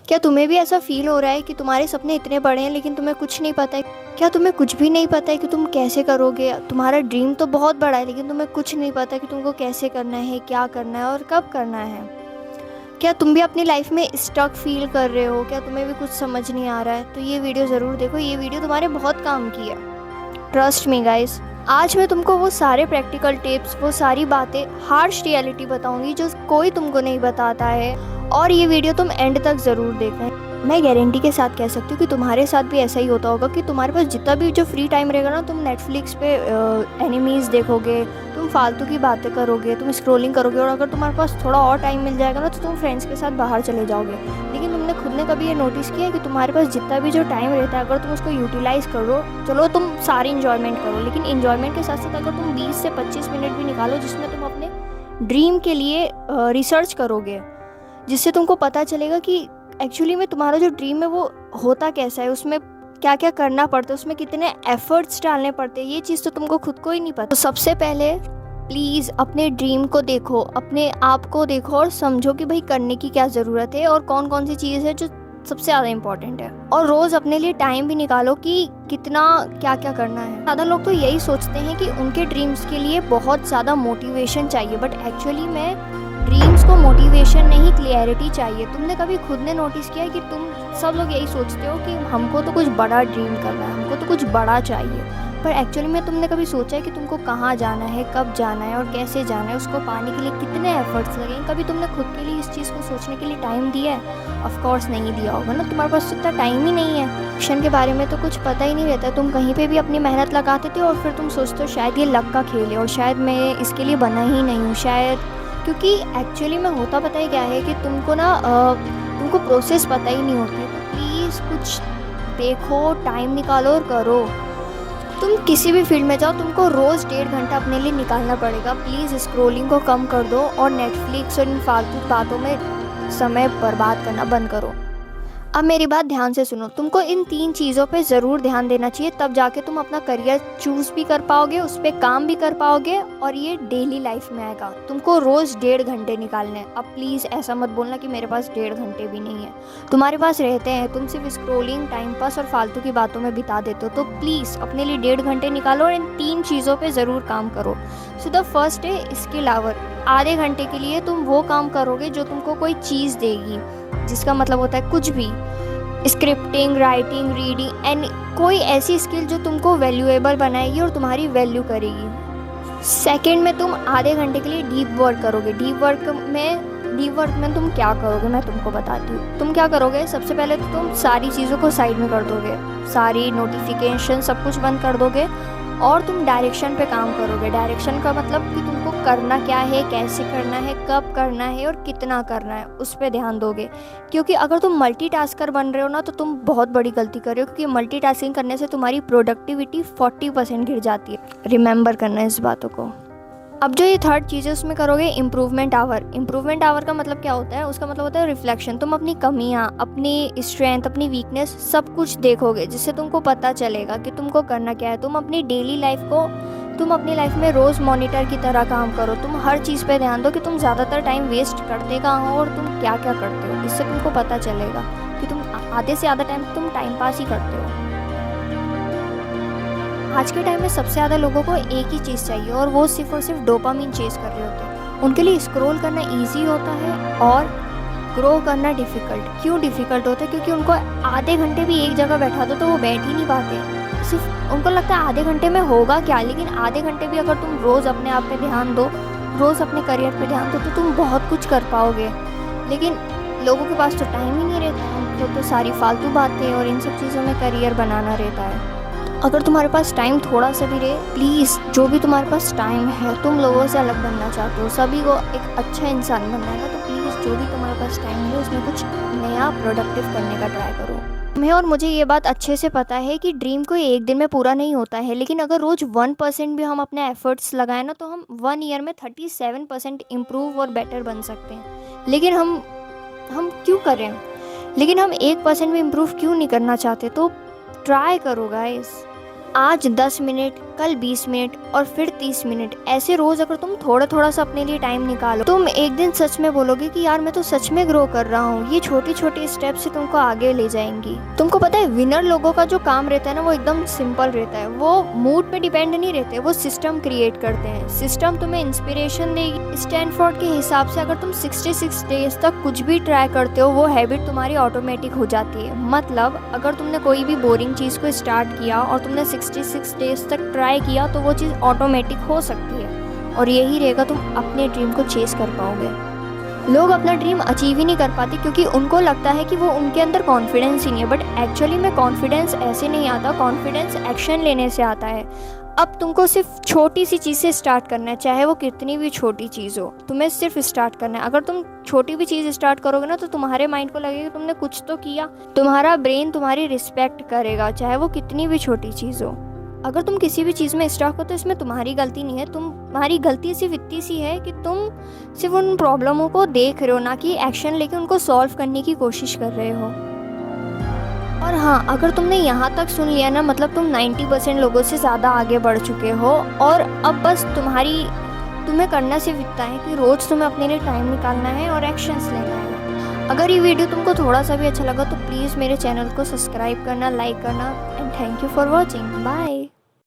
क्या तुम्हें भी ऐसा फील हो रहा है कि तुम्हारे सपने इतने बड़े हैं लेकिन तुम्हें कुछ नहीं पता है? क्या तुम्हें कुछ भी नहीं पता है कि तुम कैसे करोगे? तुम्हारा ड्रीम तो बहुत बड़ा है लेकिन तुम्हें कुछ नहीं पता कि तुमको कैसे करना है, क्या करना है और कब करना है। क्या तुम भी अपनी लाइफ में स्टक फील कर रहे हो? क्या तुम्हें भी कुछ समझ नहीं आ रहा है? तो ये वीडियो ज़रूर देखो, ये वीडियो तुम्हारे बहुत काम की है। Trust me guys. आज मैं तुमको वो सारे प्रैक्टिकल टिप्स, वो सारी बातें, हार्श रियलिटी बताऊंगी जो कोई तुमको नहीं बताता है। और ये वीडियो तुम एंड तक ज़रूर देखना। मैं गारंटी के साथ कह सकती हूँ कि तुम्हारे साथ भी ऐसा ही होता होगा कि तुम्हारे पास जितना भी जो फ्री टाइम रहेगा ना, तुम नेटफ्लिक्स पे एनिमीज़ देखोगे, तुम फालतू की बातें करोगे, तुम स्क्रॉलिंग करोगे, और अगर तुम्हारे पास थोड़ा और टाइम मिल जाएगा ना तो तुम फ्रेंड्स के साथ बाहर चले जाओगे। लेकिन तुमने खुद ने कभी ये नोटिस किया है कि तुम्हारे पास जितना भी जो टाइम रहता है, अगर तुम उसको यूटिलाइज़ करो, चलो तुम सारी इन्जॉयमेंट करो, लेकिन इन्जॉयमेंट के साथ साथ अगर तुम 20 से 25 मिनट भी निकालो जिसमें तुम अपने ड्रीम के लिए रिसर्च करोगे, जिससे तुमको पता चलेगा कि एक्चुअली में तुम्हारा जो ड्रीम है वो होता कैसा है, उसमें क्या क्या करना पड़ता है, उसमें कितने एफर्ट्स डालने पड़ते हैं, ये चीज़ तो तुमको खुद को ही नहीं पता। तो सबसे पहले प्लीज़ अपने ड्रीम को देखो, अपने आप को देखो और समझो कि भाई करने की क्या ज़रूरत है और कौन कौन सी चीज़ है जो सबसे ज़्यादा इम्पॉर्टेंट है। और रोज़ अपने लिए टाइम भी निकालो कि कितना क्या क्या करना है। ज़्यादा लोग तो यही सोचते हैं कि उनके ड्रीम्स के लिए बहुत ज़्यादा मोटिवेशन चाहिए, बट एक्चुअली में ड्रीम्स को मोटिवेशन नहीं, क्लियरिटी चाहिए। तुमने कभी खुद ने नोटिस किया है कि तुम सब लोग यही सोचते हो कि हमको तो कुछ बड़ा ड्रीम करना है, हमको तो कुछ बड़ा चाहिए, पर एक्चुअली में तुमने कभी सोचा है कि तुमको कहाँ जाना है, कब जाना है और कैसे जाना है, उसको पाने के लिए कितने एफर्ट्स लगेंगे? कभी तुमने खुद के लिए इस चीज़ को सोचने के लिए टाइम दिया है? ऑफ कोर्स नहीं दिया होगा ना, तुम्हारे पास इतना टाइम ही नहीं है। एक्शन के बारे में तो कुछ पता ही नहीं रहता, तुम कहीं पे भी अपनी मेहनत लगाते थे और फिर तुम सोचते हो शायद ये लक का खेल है और शायद मैं इसके लिए बना ही नहीं हूँ, शायद। क्योंकि एक्चुअली में होता पता ही क्या है कि तुमको ना तुमको प्रोसेस पता ही नहीं होती। तो प्लीज़ कुछ देखो, टाइम निकालो और करो। तुम किसी भी फील्ड में जाओ, तुमको रोज़ 1.5 घंटा अपने लिए निकालना पड़ेगा। प्लीज़ स्क्रॉलिंग को कम कर दो और नेटफ्लिक्स और इन फालतू बातों में समय बर्बाद करना बंद करो। अब मेरी बात ध्यान से सुनो, तुमको इन 3 चीज़ों पे ज़रूर ध्यान देना चाहिए, तब जाके तुम अपना करियर चूज़ भी कर पाओगे, उस पर काम भी कर पाओगे और ये डेली लाइफ में आएगा। तुमको रोज़ 1.5 घंटे निकालने हैं। अब प्लीज़ ऐसा मत बोलना कि मेरे पास 1.5 घंटे भी नहीं है, तुम्हारे पास रहते हैं, तुम सिर्फ स्क्रोलिंग, टाइम पास और फालतू की बातों में बिता देते हो। तो प्लीज़ अपने लिए 1.5 घंटे निकालो और इन 3 चीज़ों पर ज़रूर काम करो। सो द फर्स्ट है स्किल आवर। आधे घंटे के लिए तुम वो काम करोगे जो तुमको कोई चीज़ देगी, जिसका मतलब होता है कुछ भी, स्क्रिप्टिंग, राइटिंग, रीडिंग, एंड कोई ऐसी स्किल जो तुमको वैल्यूएबल बनाएगी और तुम्हारी वैल्यू करेगी। सेकंड में तुम आधे घंटे के लिए डीप वर्क करोगे। डीप वर्क में तुम क्या करोगे मैं तुमको बताती हूँ। तुम क्या करोगे, सबसे पहले तो तुम सारी चीज़ों को साइड में कर दोगे, सारी नोटिफिकेशन सब कुछ बंद कर दोगे और तुम डायरेक्शन पे काम करोगे। डायरेक्शन का मतलब कि तुमको करना क्या है, कैसे करना है, कब करना है और कितना करना है, उस पर ध्यान दोगे। क्योंकि अगर तुम मल्टीटास्कर बन रहे हो ना तो तुम बहुत बड़ी गलती कर रहे हो, क्योंकि मल्टीटास्किंग करने से तुम्हारी प्रोडक्टिविटी 40% गिर जाती है। रिमेंबर करना है इस बातों को। अब जो ये थर्ड चीज़ है उसमें करोगे इम्प्रूवमेंट आवर। इम्प्रूवमेंट आवर का मतलब क्या होता है? उसका मतलब होता है रिफ्लेक्शन। तुम अपनी कमियां, अपनी स्ट्रेंथ, अपनी वीकनेस सब कुछ देखोगे, जिससे तुमको पता चलेगा कि तुमको करना क्या है। तुम अपनी डेली लाइफ को, तुम अपनी लाइफ में रोज़ मॉनिटर की तरह काम करो। तुम हर चीज़ पे ध्यान दो कि तुम ज़्यादातर टाइम वेस्ट करते कहाँ हो और तुम क्या क्या करते हो। इससे तुमको पता चलेगा कि तुम आधे से ज़्यादा टाइम तुम टाइम पास ही करते हो। आज के टाइम में सबसे ज़्यादा लोगों को एक ही चीज़ चाहिए और वो सिर्फ और सिर्फ डोपामिन चेस कर रहे होते हैं। उनके लिए स्क्रॉल करना इजी होता है और ग्रो करना डिफ़िकल्ट। क्यों डिफ़िकल्ट होता है? क्योंकि उनको आधे घंटे भी एक जगह बैठा दो तो वो बैठ ही नहीं पाते। सिर्फ उनको लगता है आधे घंटे में होगा क्या, लेकिन आधे घंटे भी अगर तुम रोज़ अपने आप पे ध्यान दो, रोज़ अपने करियर पे ध्यान दो, तो तुम बहुत कुछ कर पाओगे। लेकिन लोगों के पास तो टाइम ही नहीं रहता, उनको तो सारी फालतू बातें और इन सब चीज़ों में करियर बनाना रहता है। अगर तुम्हारे पास टाइम थोड़ा सा भी रहे, प्लीज़ जो भी तुम्हारे पास टाइम है, तुम लोगों से अलग बनना चाहते हो, सभी को एक अच्छा इंसान बनना है ना, तो प्लीज़ जो भी तुम्हारे पास टाइम है उसमें कुछ नया प्रोडक्टिव करने का ट्राई करो। मैं और मुझे ये बात अच्छे से पता है कि ड्रीम कोई एक दिन में पूरा नहीं होता है, लेकिन अगर रोज़ 1% भी हम अपने एफर्ट्स लगाएं ना तो हम 1 ईयर में 37% इम्प्रूव और बेटर बन सकते हैं। लेकिन हम क्यों करें? लेकिन हम 1% भी इम्प्रूव क्यों नहीं करना चाहते? तो ट्राई करो गाइस। आज 10 मिनट कल 20 मिनट और फिर 30 मिनट। ऐसे रोज अगर तुम थोड़ा थोड़ा सा अपने लिए टाइम निकालो, तुम एक दिन सच में बोलोगे कि यार मैं तो सच में ग्रो कर रहा हूँ। ये छोटी छोटी स्टेप से तुमको आगे ले जाएंगी। तुमको पता है विनर लोगों का जो काम रहता है ना, वो एकदम सिंपल रहता है। वो मूड पे डिपेंड नहीं रहते, वो सिस्टम क्रिएट करते हैं। सिस्टम तुम्हें इंस्पिरेशन देगी। स्टैनफोर्ड के हिसाब से अगर तुम 66 डेज तक कुछ भी ट्राई करते हो, वो हैबिट तुम्हारी ऑटोमेटिक हो जाती है। मतलब अगर तुमने कोई भी बोरिंग चीज़ को स्टार्ट किया और तुमने 66 डेज तक ट्राई किया, तो वो चीज़ ऑटोमेटिक हो सकती है। और यही रहेगा, तुम अपने ड्रीम को चेस कर पाओगे। लोग अपना ड्रीम अचीव ही नहीं कर पाते क्योंकि उनको लगता है कि वो उनके अंदर कॉन्फिडेंस ही नहीं है। बट एक्चुअली में कॉन्फिडेंस ऐसे नहीं आता, कॉन्फिडेंस एक्शन लेने से आता है। अब तुमको सिर्फ छोटी सी चीज़ से स्टार्ट करना है, चाहे वो कितनी भी छोटी चीज़ हो, तुम्हें सिर्फ स्टार्ट करना है। अगर तुम छोटी भी चीज़ स्टार्ट करोगे ना, तो तुम्हारे माइंड को लगेगा तुमने कुछ तो किया। तुम्हारा ब्रेन तुम्हारी रिस्पेक्ट करेगा, चाहे वो कितनी भी छोटी चीज़ हो। अगर तुम किसी भी चीज़ में स्टक हो तो इसमें तुम्हारी गलती नहीं है। तुम्हारी गलती सिर्फ इतनी सी है कि तुम सिर्फ उन प्रॉब्लमों को देख रहे हो, ना कि एक्शन लेके उनको सॉल्व करने की कोशिश कर रहे हो। और हाँ, अगर तुमने यहाँ तक सुन लिया ना, मतलब तुम 90% लोगों से ज़्यादा आगे बढ़ चुके हो। और अब बस तुम्हें करना सिर्फ इतना है कि रोज़ तुम्हें अपने लिए टाइम निकालना है और एक्शंस लेना है। अगर ये वीडियो तुमको थोड़ा सा भी अच्छा लगा तो प्लीज़ मेरे चैनल को सब्सक्राइब करना, लाइक करना। And thank you for watching. Bye.